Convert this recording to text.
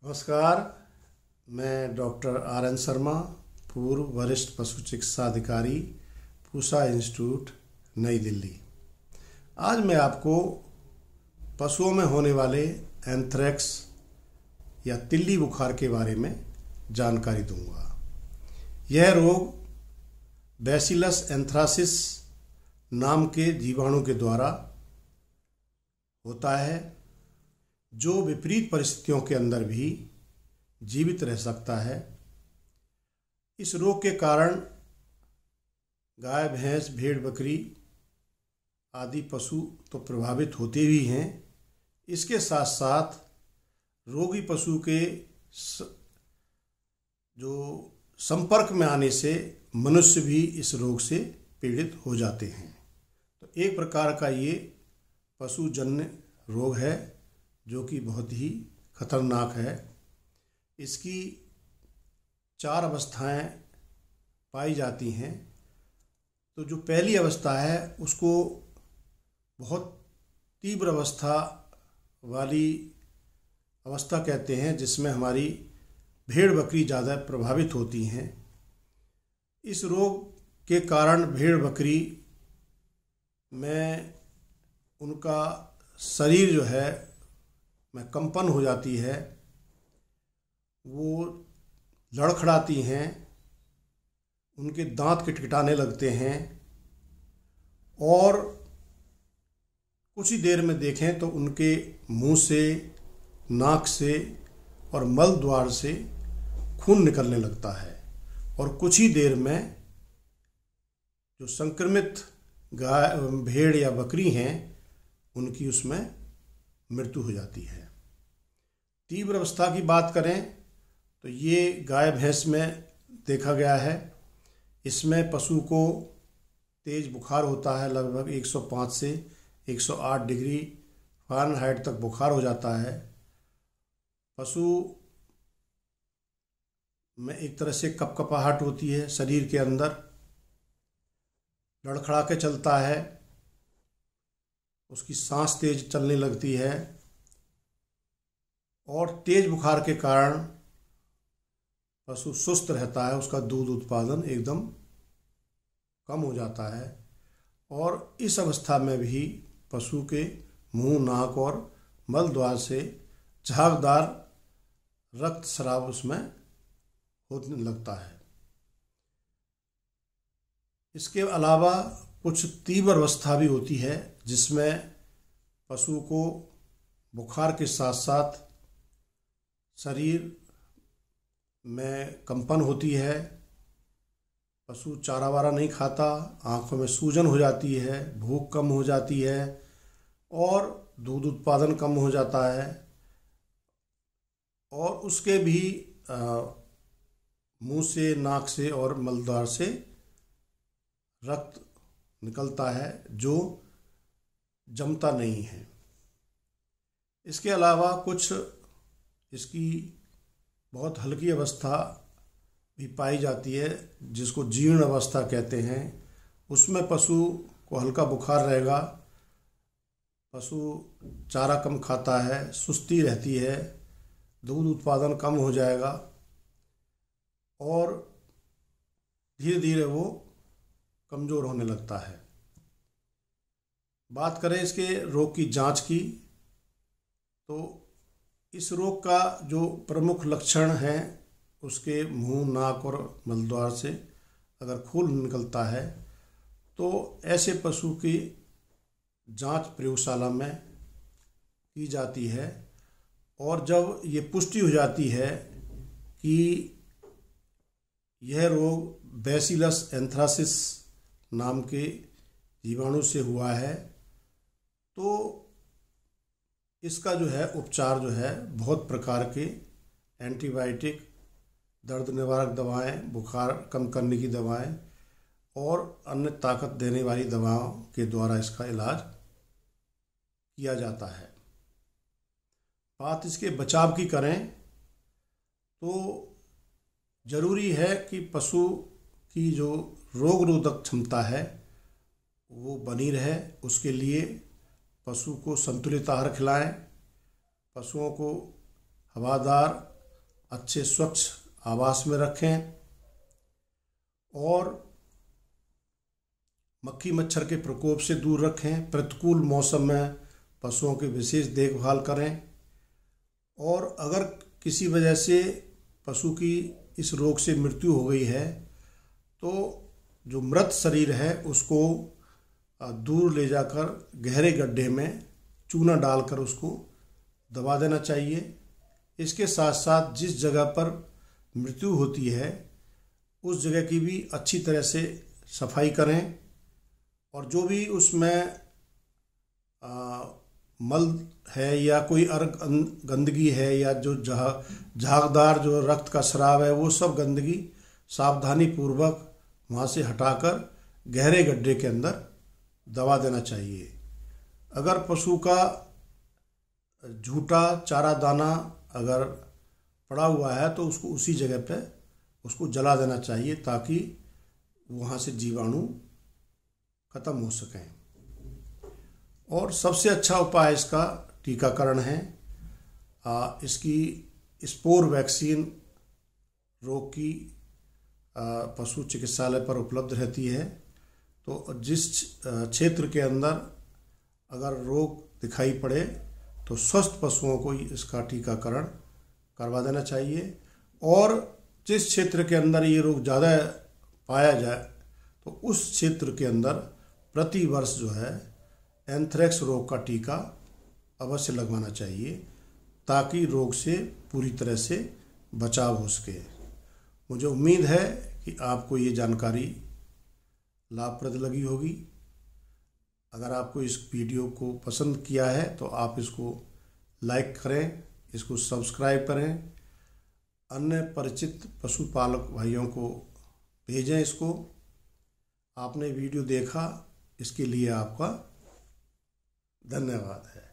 नमस्कार। मैं doctor RN Sharma, पूर्व वरिष्ठ पशु चिकित्सा अधिकारी, पूसा इंस्टीट्यूट, नई दिल्ली। आज मैं आपको पशुओं में होने वाले एंथ्रेक्स या तिल्ली बुखार के बारे में जानकारी दूंगा। यह रोग बैसिलस एंथ्रासिस नाम के जीवाणु के द्वारा होता है, जो विपरीत परिस्थितियों के अंदर भी जीवित रह सकता है। इस रोग के कारण गाय, भैंस, भेड़, बकरी आदि पशु तो प्रभावित होते भी हैं। इसके साथ साथ रोगी पशु के जो संपर्क में आने से मनुष्य भी इस रोग से पीड़ित हो जाते हैं। तो एक प्रकार का ये पशुजन्य रोग है जो कि बहुत ही खतरनाक है। इसकी 4 अवस्थाएं पाई जाती हैं। तो जो पहली अवस्था है उसको बहुत तीव्र अवस्था वाली अवस्था कहते हैं, जिसमें हमारी भेड़ बकरी ज़्यादा प्रभावित होती हैं। इस रोग के कारण भेड़ बकरी में उनका शरीर जो है में कंपन हो जाती है, वो लड़खड़ाती हैं, उनके दांत किटकिटाने लगते हैं और कुछ ही देर में देखें तो उनके मुंह से, नाक से और मल द्वार से खून निकलने लगता है। और कुछ ही देर में जो संक्रमित गाय, भेड़ या बकरी हैं, उनकी उसमें मृत्यु हो जाती है। तीव्र अवस्था की बात करें तो ये गाय भैंस में देखा गया है। इसमें पशु को तेज बुखार होता है, लगभग 105 से 108 डिग्री फ़ारेनहाइट तक बुखार हो जाता है। पशु में एक तरह से कपकपाहट होती है, शरीर के अंदर लड़खड़ा के चलता है, उसकी सांस तेज चलने लगती है और तेज बुखार के कारण पशु सुस्त रहता है, उसका दूध उत्पादन एकदम कम हो जाता है। और इस अवस्था में भी पशु के मुंह, नाक और मल द्वार से झागदार रक्त स्राव उसमें होने लगता है। इसके अलावा कुछ तीव्र अवस्था भी होती है, जिसमें पशु को बुखार के साथ साथ शरीर में कंपन होती है, पशु चारा वारा नहीं खाता, आँखों में सूजन हो जाती है, भूख कम हो जाती है और दूध उत्पादन कम हो जाता है। और उसके भी मुंह से, नाक से और मलद्वार से रक्त निकलता है जो जमता नहीं है। इसके अलावा कुछ इसकी बहुत हल्की अवस्था भी पाई जाती है, जिसको जीर्ण अवस्था कहते हैं। उसमें पशु को हल्का बुखार रहेगा, पशु चारा कम खाता है, सुस्ती रहती है, दूध उत्पादन कम हो जाएगा और धीरे धीरे वो कमज़ोर होने लगता है। बात करें इसके रोग की जांच की, तो इस रोग का जो प्रमुख लक्षण है, उसके मुंह, नाक और मलद्वार से अगर खून निकलता है तो ऐसे पशु की जांच प्रयोगशाला में की जाती है। और जब ये पुष्टि हो जाती है कि यह रोग बैसिलस एंथ्रासिस नाम के जीवाणु से हुआ है, तो इसका जो है उपचार जो है बहुत प्रकार के एंटीबायोटिक, दर्द निवारक दवाएं, बुखार कम करने की दवाएं और अन्य ताकत देने वाली दवाओं के द्वारा इसका इलाज किया जाता है। बात इसके बचाव की करें तो ज़रूरी है कि पशु की जो रोग रोधक क्षमता है वो बनी रहे। उसके लिए पशु को संतुलित आहार खिलाएं, पशुओं को हवादार अच्छे स्वच्छ आवास में रखें और मक्खी मच्छर के प्रकोप से दूर रखें। प्रतिकूल मौसम में पशुओं की विशेष देखभाल करें और अगर किसी वजह से पशु की इस रोग से मृत्यु हो गई है तो जो मृत शरीर है उसको दूर ले जाकर गहरे गड्ढे में चूना डालकर उसको दबा देना चाहिए। इसके साथ साथ जिस जगह पर मृत्यु होती है उस जगह की भी अच्छी तरह से सफाई करें और जो भी उसमें मल है या कोई और गंदगी है या जो झागदार जो रक्त का स्राव है वो सब गंदगी सावधानी पूर्वक वहाँ से हटाकर गहरे गड्ढे के अंदर दबा देना चाहिए। अगर पशु का झूठा चारा दाना अगर पड़ा हुआ है तो उसको उसी जगह पे उसको जला देना चाहिए ताकि वहाँ से जीवाणु खत्म हो सकें। और सबसे अच्छा उपाय इसका टीकाकरण है। इसकी स्पोर वैक्सीन रोग की पशु चिकित्सालय पर उपलब्ध रहती है। तो जिस क्षेत्र के अंदर अगर रोग दिखाई पड़े तो स्वस्थ पशुओं को इसका टीकाकरण करवा देना चाहिए और जिस क्षेत्र के अंदर ये रोग ज़्यादा पाया जाए तो उस क्षेत्र के अंदर प्रति वर्ष जो है एंथ्रेक्स रोग का टीका अवश्य लगवाना चाहिए ताकि रोग से पूरी तरह से बचाव हो सके। मुझे उम्मीद है कि आपको ये जानकारी लाभप्रद लगी होगी। अगर आपको इस वीडियो को पसंद किया है तो आप इसको लाइक करें, इसको सब्सक्राइब करें, अन्य परिचित पशुपालक भाइयों को भेजें। इसको आपने वीडियो देखा इसके लिए आपका धन्यवाद है।